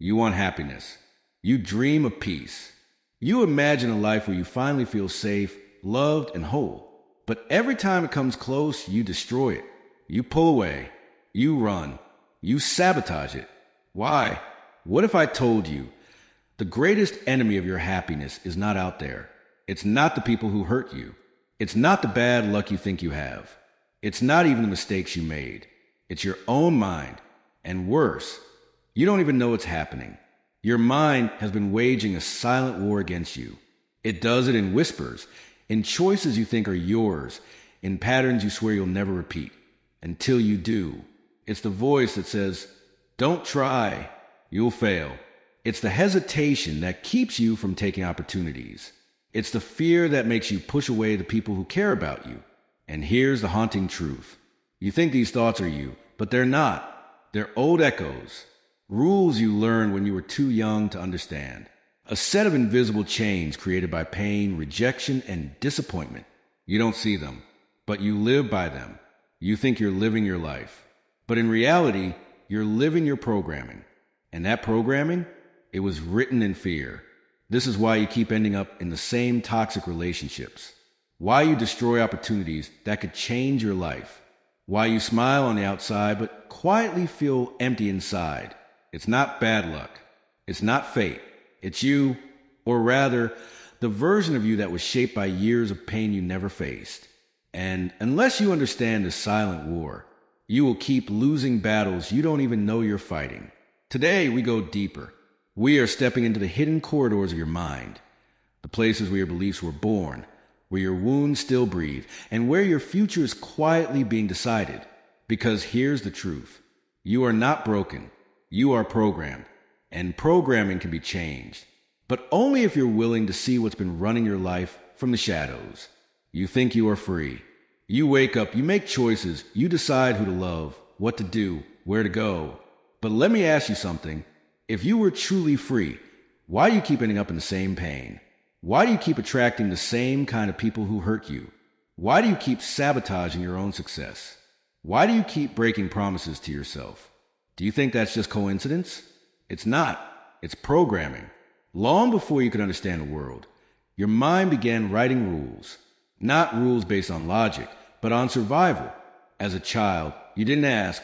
You want happiness. You dream of peace. You imagine a life where you finally feel safe, loved, and whole. But every time it comes close, you destroy it. You pull away. You run. You sabotage it. Why? What if I told you the greatest enemy of your happiness is not out there? It's not the people who hurt you. It's not the bad luck you think you have. It's not even the mistakes you made. It's your own mind. And worse, you don't even know it's happening. Your mind has been waging a silent war against you. It does it in whispers, in choices you think are yours, in patterns you swear you'll never repeat. Until you do. It's the voice that says, "Don't try. You'll fail." It's the hesitation that keeps you from taking opportunities. It's the fear that makes you push away the people who care about you. And here's the haunting truth. You think these thoughts are you, but they're not. They're old echoes. Rules you learned when you were too young to understand. A set of invisible chains created by pain, rejection, and disappointment. You don't see them, but you live by them. You think you're living your life. But in reality, you're living your programming. And that programming, it was written in fear. This is why you keep ending up in the same toxic relationships. Why you destroy opportunities that could change your life. Why you smile on the outside but quietly feel empty inside. It's not bad luck. It's not fate. It's you, or rather, the version of you that was shaped by years of pain you never faced. And unless you understand this silent war, you will keep losing battles you don't even know you're fighting. Today, we go deeper. We are stepping into the hidden corridors of your mind, the places where your beliefs were born, where your wounds still breathe, and where your future is quietly being decided. Because here's the truth. You are not broken. You are programmed. And programming can be changed. But only if you're willing to see what's been running your life from the shadows. You think you are free. You wake up, you make choices, you decide who to love, what to do, where to go. But let me ask you something. If you were truly free, why do you keep ending up in the same pain? Why do you keep attracting the same kind of people who hurt you? Why do you keep sabotaging your own success? Why do you keep breaking promises to yourself? Do you think that's just coincidence? It's not. It's programming. Long before you could understand the world, your mind began writing rules. Not rules based on logic, but on survival. As a child, you didn't ask,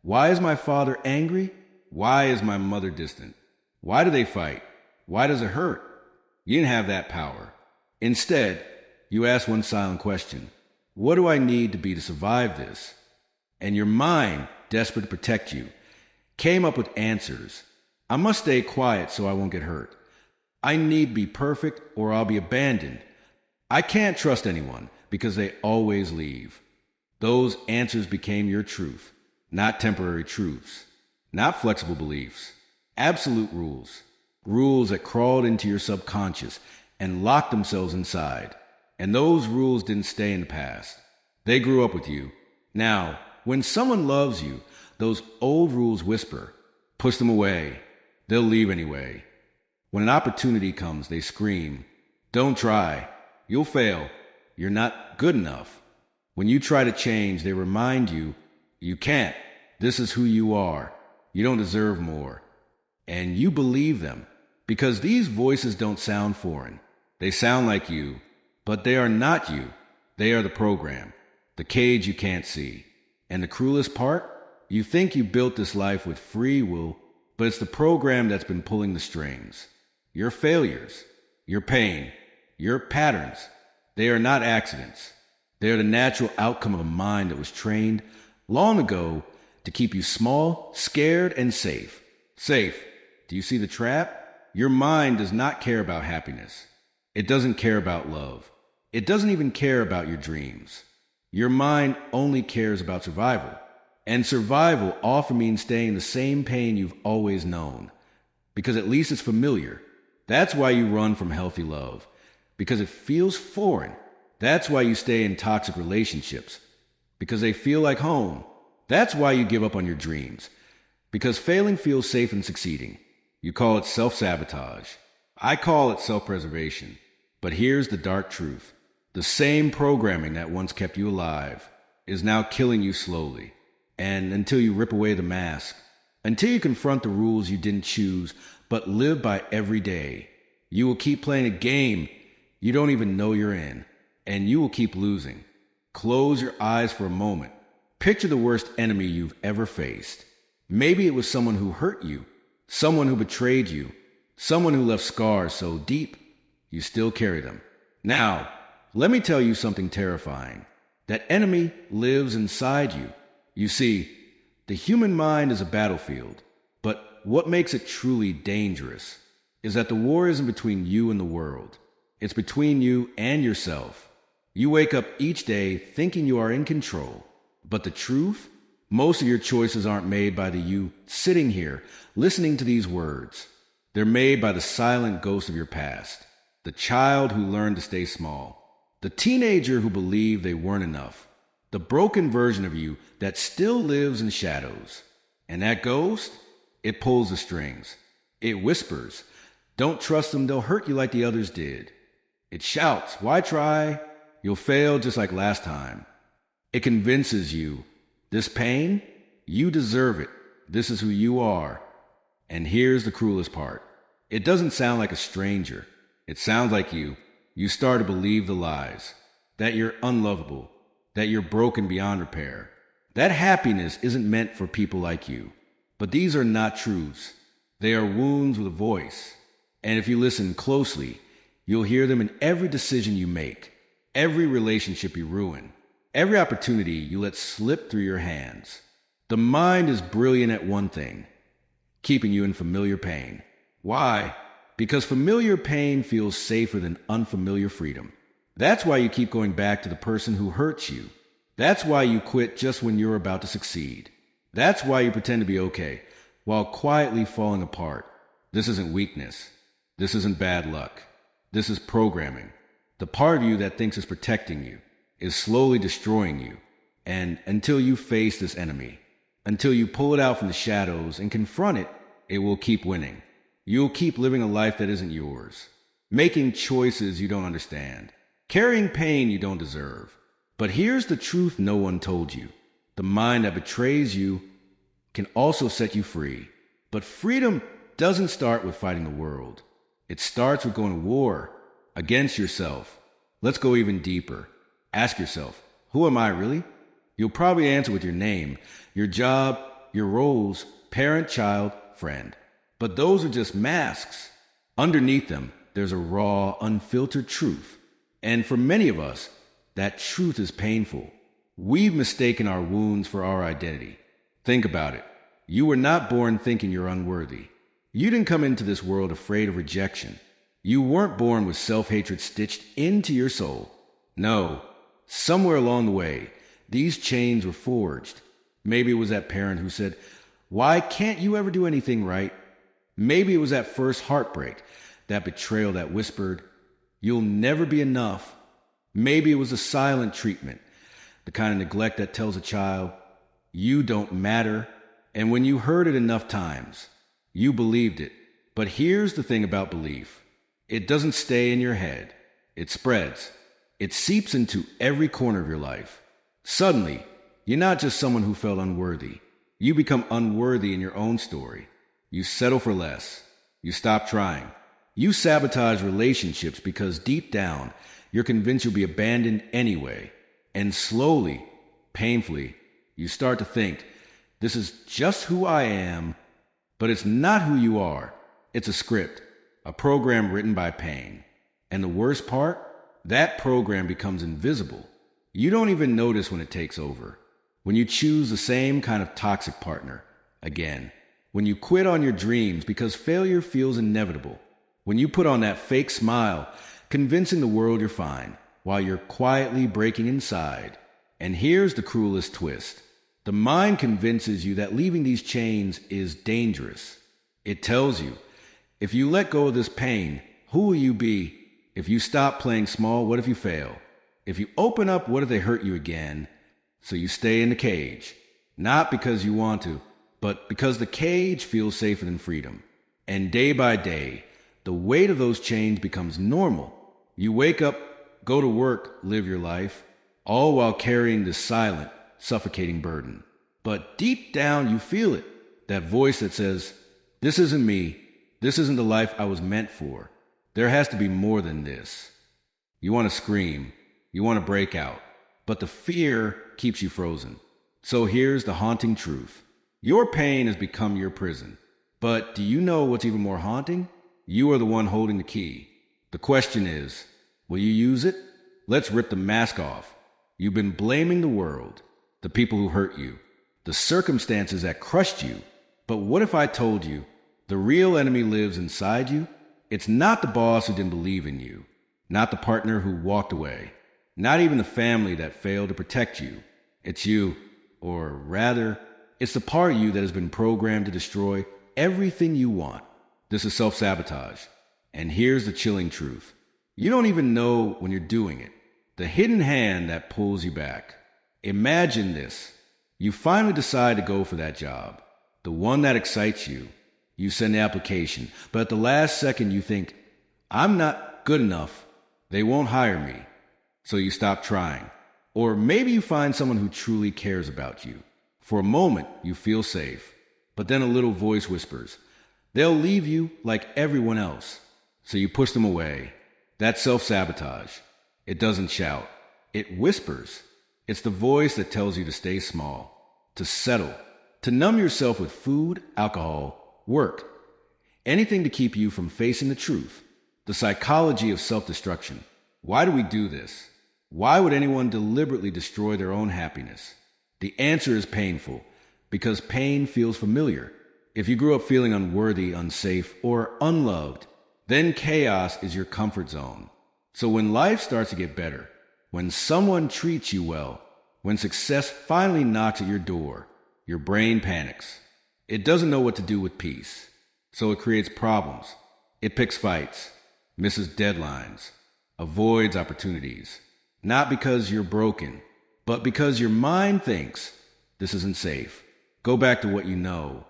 why is my father angry? Why is my mother distant? Why do they fight? Why does it hurt? You didn't have that power. Instead, you asked one silent question. What do I need to be to survive this? And your mind, desperate to protect you, came up with answers. I must stay quiet so I won't get hurt. I need to be perfect or I'll be abandoned. I can't trust anyone because they always leave. Those answers became your truth, not temporary truths, not flexible beliefs, absolute rules. Rules that crawled into your subconscious and locked themselves inside. And those rules didn't stay in the past. They grew up with you. Now, when someone loves you, those old rules whisper, push them away. They'll leave anyway. When an opportunity comes, they scream, don't try. You'll fail. You're not good enough. When you try to change, they remind you, you can't. This is who you are. You don't deserve more. And you believe them because these voices don't sound foreign. They sound like you, but they are not you. They are the program, the cage you can't see. And the cruelest part? You think you built this life with free will, but it's the program that's been pulling the strings. Your failures, your pain, your patterns, they are not accidents. They are the natural outcome of a mind that was trained long ago to keep you small, scared, and safe. Safe. Do you see the trap? Your mind does not care about happiness. It doesn't care about love. It doesn't even care about your dreams. Your mind only cares about survival. And survival often means staying in the same pain you've always known. Because at least it's familiar. That's why you run from healthy love. Because it feels foreign. That's why you stay in toxic relationships. Because they feel like home. That's why you give up on your dreams. Because failing feels safe in succeeding. You call it self-sabotage. I call it self-preservation. But here's the dark truth. The same programming that once kept you alive is now killing you slowly. And until you rip away the mask, until you confront the rules you didn't choose but live by every day. You will keep playing a game you don't even know you're in, and you will keep losing. Close your eyes for a moment. Picture the worst enemy you've ever faced. Maybe it was someone who hurt you, someone who betrayed you, someone who left scars so deep you still carry them. Now, let me tell you something terrifying. That enemy lives inside you. You see, the human mind is a battlefield, but what makes it truly dangerous is that the war isn't between you and the world. It's between you and yourself. You wake up each day thinking you are in control, but the truth? Most of your choices aren't made by the you sitting here listening to these words. They're made by the silent ghost of your past, the child who learned to stay small, the teenager who believed they weren't enough, the broken version of you that still lives in shadows. And that ghost? It pulls the strings. It whispers, "Don't trust them, they'll hurt you like the others did." It shouts, "Why try? You'll fail just like last time." It convinces you, "This pain? You deserve it. This is who you are." And here's the cruelest part. It doesn't sound like a stranger. It sounds like you. You start to believe the lies. That you're unlovable. That you're broken beyond repair. That happiness isn't meant for people like you. But these are not truths. They are wounds with a voice. And if you listen closely, you'll hear them in every decision you make, every relationship you ruin, every opportunity you let slip through your hands. The mind is brilliant at one thing, keeping you in familiar pain. Why? Because familiar pain feels safer than unfamiliar freedom. That's why you keep going back to the person who hurts you. That's why you quit just when you're about to succeed. That's why you pretend to be okay, while quietly falling apart. This isn't weakness. This isn't bad luck. This is programming. The part of you that thinks it's protecting you is slowly destroying you. And until you face this enemy, until you pull it out from the shadows and confront it, it will keep winning. You'll keep living a life that isn't yours, making choices you don't understand, carrying pain you don't deserve. But here's the truth no one told you. The mind that betrays you can also set you free. But freedom doesn't start with fighting the world. It starts with going to war against yourself. Let's go even deeper. Ask yourself, who am I really? You'll probably answer with your name, your job, your roles, parent, child, friend. But those are just masks. Underneath them, there's a raw, unfiltered truth. And for many of us, that truth is painful. We've mistaken our wounds for our identity. Think about it. You were not born thinking you're unworthy. You didn't come into this world afraid of rejection. You weren't born with self-hatred stitched into your soul. No, somewhere along the way, these chains were forged. Maybe it was that parent who said, "Why can't you ever do anything right?" Maybe it was that first heartbreak, that betrayal that whispered, "You'll never be enough." Maybe it was a silent treatment, the kind of neglect that tells a child, "You don't matter." And when you heard it enough times, you believed it. But here's the thing about belief. It doesn't stay in your head. It spreads. It seeps into every corner of your life. Suddenly, you're not just someone who felt unworthy. You become unworthy in your own story. You settle for less. You stop trying. You sabotage relationships because deep down, you're convinced you'll be abandoned anyway. And slowly, painfully, you start to think, this is just who I am, but it's not who you are. It's a script, a program written by pain. And the worst part? That program becomes invisible. You don't even notice when it takes over. When you choose the same kind of toxic partner, again. When you quit on your dreams because failure feels inevitable. When you put on that fake smile, convincing the world you're fine, while you're quietly breaking inside. And here's the cruelest twist. The mind convinces you that leaving these chains is dangerous. It tells you, if you let go of this pain, who will you be? If you stop playing small, what if you fail? If you open up, what if they hurt you again? So you stay in the cage, not because you want to, but because the cage feels safer than freedom. And day by day, the weight of those chains becomes normal. You wake up, go to work, live your life, all while carrying this silent, suffocating burden. But deep down, you feel it. That voice that says, this isn't me. This isn't the life I was meant for. There has to be more than this. You want to scream. You want to break out. But the fear keeps you frozen. So here's the haunting truth. Your pain has become your prison. But do you know what's even more haunting? You are the one holding the key. The question is, will you use it? Let's rip the mask off. You've been blaming the world, the people who hurt you, the circumstances that crushed you. But what if I told you the real enemy lives inside you? It's not the boss who didn't believe in you, not the partner who walked away, not even the family that failed to protect you. It's you, or rather, it's the part of you that has been programmed to destroy everything you want. This is self-sabotage. And here's the chilling truth. You don't even know when you're doing it. The hidden hand that pulls you back. Imagine this. You finally decide to go for that job, the one that excites you. You send the application, but at the last second you think, I'm not good enough. They won't hire me. So you stop trying. Or maybe you find someone who truly cares about you. For a moment, you feel safe. But then a little voice whispers, they'll leave you like everyone else. So you push them away. That's self-sabotage. It doesn't shout. It whispers. It's the voice that tells you to stay small, to settle, to numb yourself with food, alcohol, work. Anything to keep you from facing the truth. The psychology of self-destruction. Why do we do this? Why would anyone deliberately destroy their own happiness? The answer is painful, because pain feels familiar. If you grew up feeling unworthy, unsafe, or unloved, then chaos is your comfort zone. So when life starts to get better, when someone treats you well, when success finally knocks at your door, your brain panics. It doesn't know what to do with peace, so it creates problems. It picks fights, misses deadlines, avoids opportunities. Not because you're broken, but because your mind thinks, this isn't safe. Go back to what you know.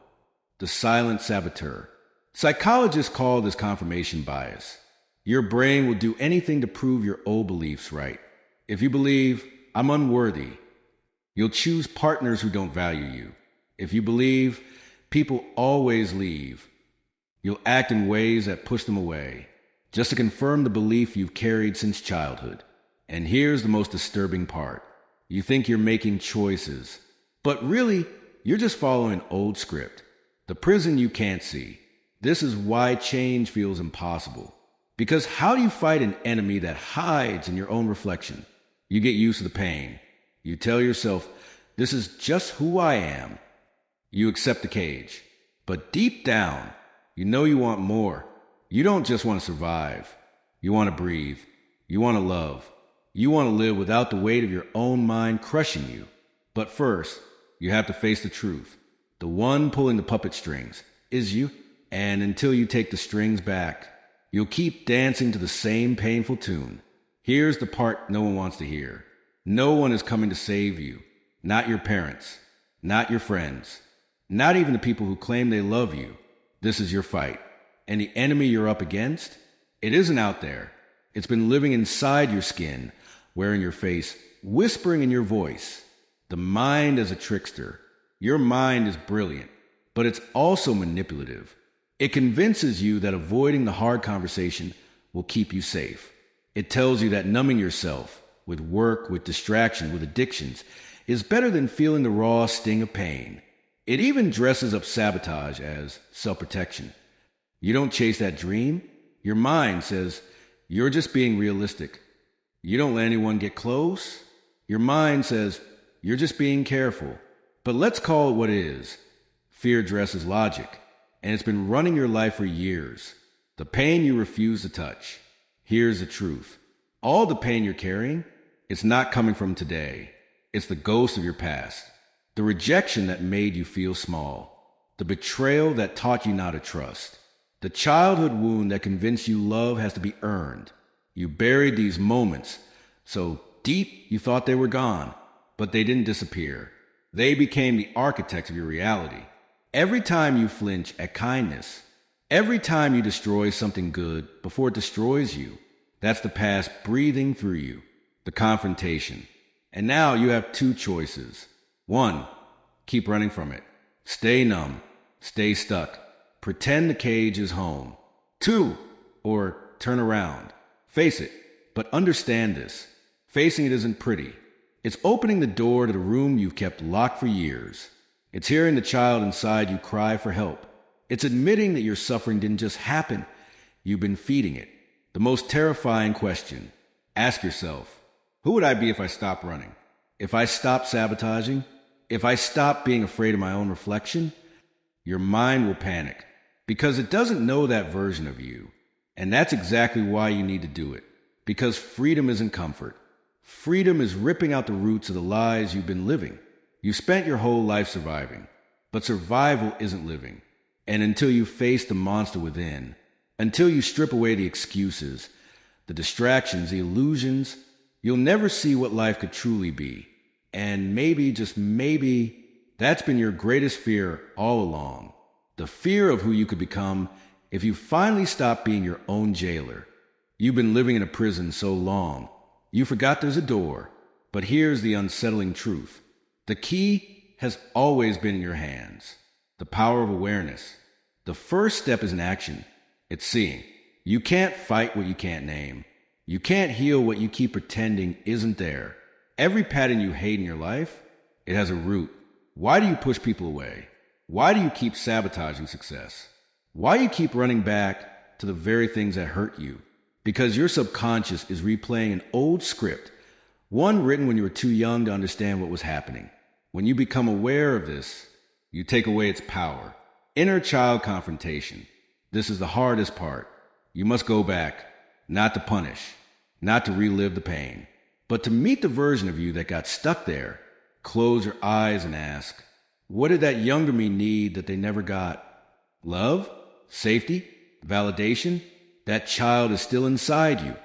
The silent saboteur. Psychologists call this confirmation bias. Your brain will do anything to prove your old beliefs right. If you believe, I'm unworthy, you'll choose partners who don't value you. If you believe, people always leave, you'll act in ways that push them away, just to confirm the belief you've carried since childhood. And here's the most disturbing part. You think you're making choices, but really, you're just following an old script. The prison you can't see. This is why change feels impossible. Because how do you fight an enemy that hides in your own reflection? You get used to the pain. You tell yourself, this is just who I am. You accept the cage. But deep down, you know you want more. You don't just want to survive. You want to breathe. You want to love. You want to live without the weight of your own mind crushing you. But first, you have to face the truth. The one pulling the puppet strings is you. And until you take the strings back, you'll keep dancing to the same painful tune. Here's the part no one wants to hear. No one is coming to save you. Not your parents. Not your friends. Not even the people who claim they love you. This is your fight. And the enemy you're up against? It isn't out there. It's been living inside your skin, wearing your face, whispering in your voice. The mind is a trickster. Your mind is brilliant, but it's also manipulative. It convinces you that avoiding the hard conversation will keep you safe. It tells you that numbing yourself with work, with distraction, with addictions is better than feeling the raw sting of pain. It even dresses up sabotage as self-protection. You don't chase that dream. Your mind says, you're just being realistic. You don't let anyone get close. Your mind says, you're just being careful. But let's call it what it is. Fear dresses logic, and it's been running your life for years. The pain you refuse to touch. Here's the truth. All the pain you're carrying, it's not coming from today. It's the ghost of your past. The rejection that made you feel small. The betrayal that taught you not to trust. The childhood wound that convinced you love has to be earned. You buried these moments so deep you thought they were gone, but they didn't disappear. They became the architects of your reality. Every time you flinch at kindness, every time you destroy something good before it destroys you, that's the past breathing through you, the confrontation. And now you have two choices. One, keep running from it. Stay numb. Stay stuck. Pretend the cage is home. 2. Or turn around. Face it. But understand this. Facing it isn't pretty. It's opening the door to the room you've kept locked for years. It's hearing the child inside you cry for help. It's admitting that your suffering didn't just happen. You've been feeding it. The most terrifying question. Ask yourself, who would I be if I stopped running? If I stopped sabotaging? If I stopped being afraid of my own reflection? Your mind will panic because it doesn't know that version of you. And that's exactly why you need to do it. Because freedom isn't comfort. Freedom is ripping out the roots of the lies you've been living. You spent your whole life surviving, but survival isn't living. And until you face the monster within, until you strip away the excuses, the distractions, the illusions, you'll never see what life could truly be. And maybe, just maybe, that's been your greatest fear all along. The fear of who you could become if you finally stop being your own jailer. You've been living in a prison so long, you forgot there's a door. But here's the unsettling truth. The key has always been in your hands. The power of awareness. The first step is an action. It's seeing. You can't fight what you can't name. You can't heal what you keep pretending isn't there. Every pattern you hate in your life, it has a root. Why do you push people away? Why do you keep sabotaging success? Why do you keep running back to the very things that hurt you? Because your subconscious is replaying an old script, one written when you were too young to understand what was happening. When you become aware of this, you take away its power. Inner child confrontation. This is the hardest part. You must go back, not to punish, not to relive the pain, but to meet the version of you that got stuck there. Close your eyes and ask, what did that younger me need that they never got? Love? Safety? Validation? That child is still inside you,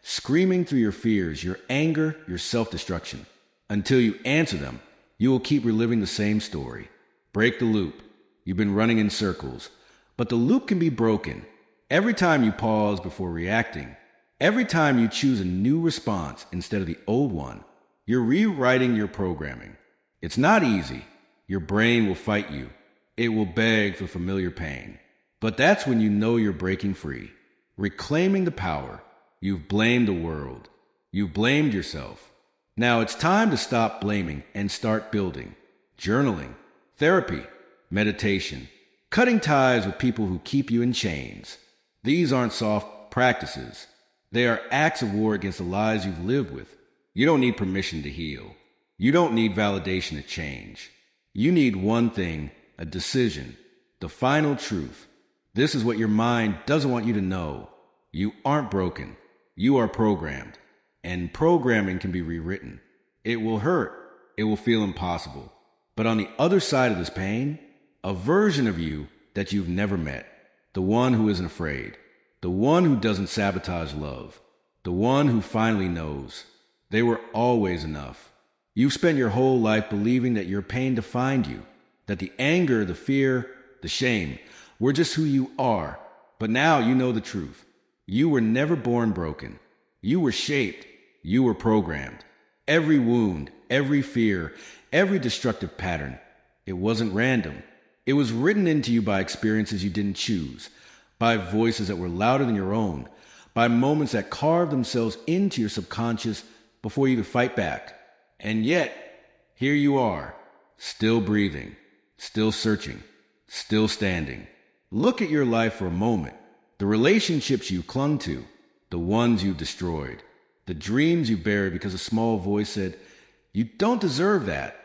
screaming through your fears, your anger, your self-destruction. Until you answer them, you will keep reliving the same story. Break the loop. You've been running in circles, but the loop can be broken. Every time you pause before reacting, every time you choose a new response instead of the old one, you're rewriting your programming. It's not easy. Your brain will fight you. It will beg for familiar pain. But that's when you know you're breaking free. Reclaiming the power. You've blamed the world. You've blamed yourself. Now it's time to stop blaming and start building. Journaling, therapy, meditation, cutting ties with people who keep you in chains. These aren't soft practices. They are acts of war against the lies you've lived with. You don't need permission to heal. You don't need validation to change. You need one thing, a decision, the final truth. This is what your mind doesn't want you to know. You aren't broken. You are programmed. And programming can be rewritten. It will hurt. It will feel impossible. But on the other side of this pain, a version of you that you've never met. The one who isn't afraid. The one who doesn't sabotage love. The one who finally knows. They were always enough. You've spent your whole life believing that your pain defined you. That the anger, the fear, the shame were just who you are. But now you know the truth. You were never born broken. You were shaped. You were programmed. Every wound, every fear, every destructive pattern. It wasn't random. It was written into you by experiences you didn't choose, by voices that were louder than your own, by moments that carved themselves into your subconscious before you could fight back. And yet, here you are, still breathing, still searching, still standing. Look at your life for a moment. The relationships you clung to, the ones you destroyed, the dreams you buried because a small voice said, you don't deserve that.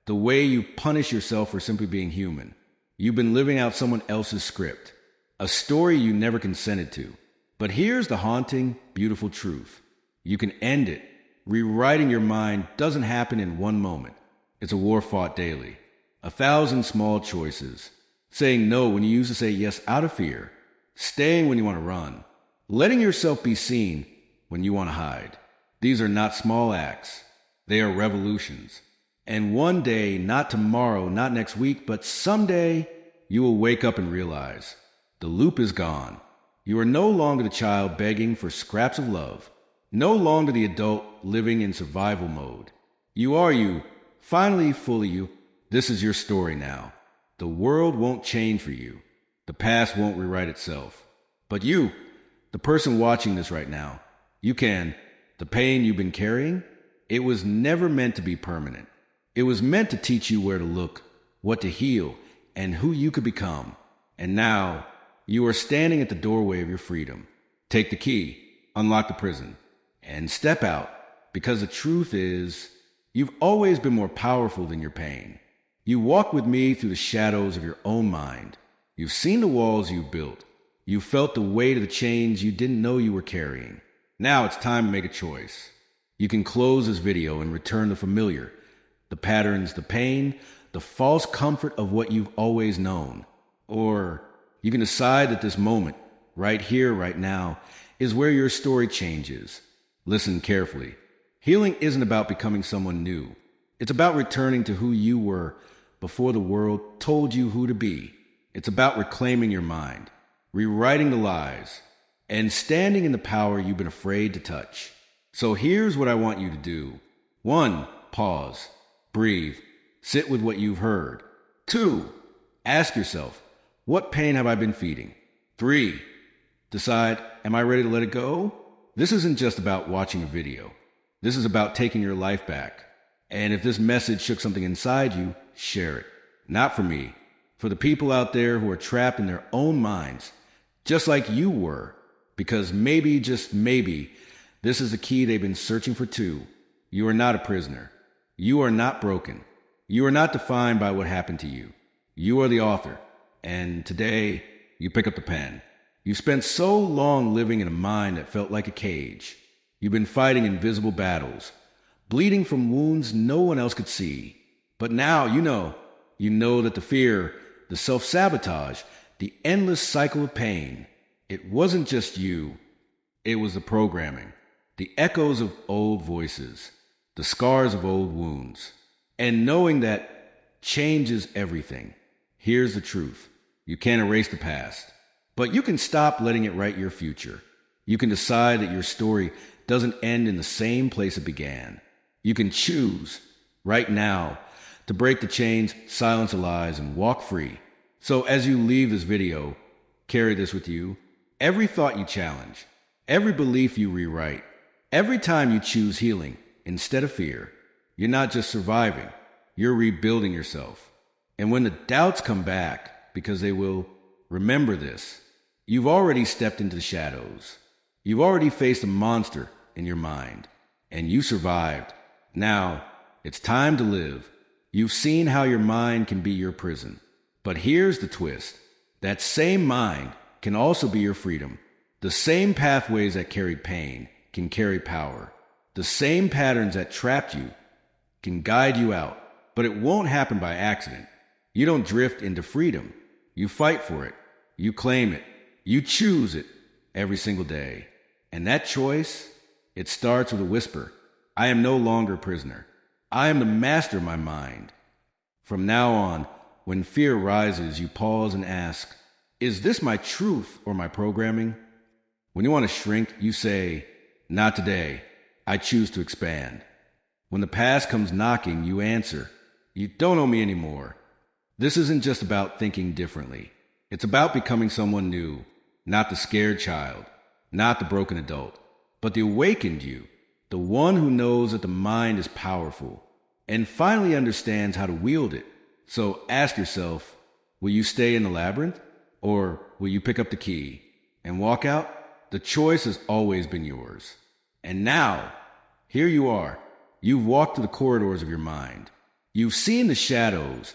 The way you punish yourself for simply being human. You've been living out someone else's script, a story you never consented to. But here's the haunting, beautiful truth. You can end it. Rewriting your mind doesn't happen in one moment. It's a war fought daily. 1,000 small choices. Saying no when you used to say yes out of fear. Staying when you want to run. Letting yourself be seen when you want to hide. These are not small acts. They are revolutions. And one day, not tomorrow, not next week, but someday, you will wake up and realize the loop is gone. You are no longer the child begging for scraps of love. No longer the adult living in survival mode. You are you, finally fully you. This is your story now. The world won't change for you. The past won't rewrite itself. But you, the person watching this right now, you can. The pain you've been carrying, it was never meant to be permanent. It was meant to teach you where to look, what to heal, and who you could become. And now, you are standing at the doorway of your freedom. Take the key, unlock the prison, and step out, because the truth is, you've always been more powerful than your pain. You walk with me through the shadows of your own mind. You've seen the walls you've built. You felt the weight of the chains you didn't know you were carrying. Now it's time to make a choice. You can close this video and return the familiar, the patterns, the pain, the false comfort of what you've always known. Or you can decide that this moment, right here, right now, is where your story changes. Listen carefully. Healing isn't about becoming someone new. It's about returning to who you were before the world told you who to be. It's about reclaiming your mind, rewriting the lies, and standing in the power you've been afraid to touch. So here's what I want you to do. 1, pause, breathe, sit with what you've heard. 2, ask yourself, what pain have I been feeding? 3, decide, am I ready to let it go? This isn't just about watching a video. This is about taking your life back. And if this message shook something inside you, share it. Not for me, for the people out there who are trapped in their own minds, just like you were. Because maybe, just maybe, this is the key they've been searching for too. You are not a prisoner. You are not broken. You are not defined by what happened to you. You are the author. And today, you pick up the pen. You spent so long living in a mind that felt like a cage. You've been fighting invisible battles, bleeding from wounds no one else could see. But now you know that the fear, the self-sabotage, the endless cycle of pain, it wasn't just you. It was the programming, the echoes of old voices, the scars of old wounds. And knowing that changes everything. Here's the truth. You can't erase the past, but you can stop letting it write your future. You can decide that your story doesn't end in the same place it began. You can choose, right now, to break the chains, silence the lies, and walk free. So as you leave this video, carry this with you. Every thought you challenge, every belief you rewrite, every time you choose healing instead of fear, you're not just surviving, you're rebuilding yourself. And when the doubts come back, because they will, remember this. You've already stepped into the shadows. You've already faced a monster in your mind, and you survived. Now, it's time to live. You've seen how your mind can be your prison. But here's the twist. That same mind can also be your freedom. The same pathways that carried pain can carry power. The same patterns that trapped you can guide you out. But it won't happen by accident. You don't drift into freedom. You fight for it. You claim it. You choose it every single day. And that choice, it starts with a whisper. I am no longer a prisoner. I am the master of my mind. From now on, when fear rises, you pause and ask, is this my truth or my programming? When you want to shrink, you say, not today. I choose to expand. When the past comes knocking, you answer, you don't owe me anymore. This isn't just about thinking differently. It's about becoming someone new, not the scared child, not the broken adult, but the awakened you, the one who knows that the mind is powerful and finally understands how to wield it. So ask yourself, will you stay in the labyrinth or will you pick up the key and walk out? The choice has always been yours. And now, here you are. You've walked through the corridors of your mind. You've seen the shadows,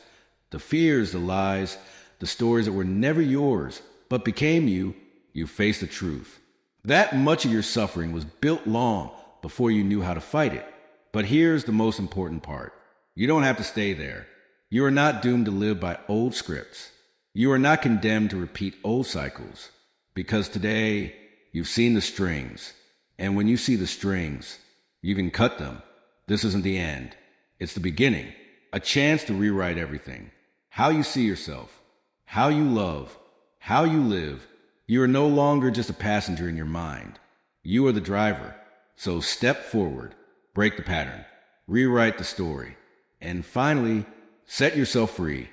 the fears, the lies, the stories that were never yours, but became you. You faced the truth. That much of your suffering was built long before you knew how to fight it. But here's the most important part. You don't have to stay there. You are not doomed to live by old scripts. You are not condemned to repeat old cycles. Because today, you've seen the strings. And when you see the strings, you can cut them. This isn't the end. It's the beginning. A chance to rewrite everything. How you see yourself. How you love. How you live. You are no longer just a passenger in your mind. You are the driver. So step forward. Break the pattern. Rewrite the story. And finally, set yourself free.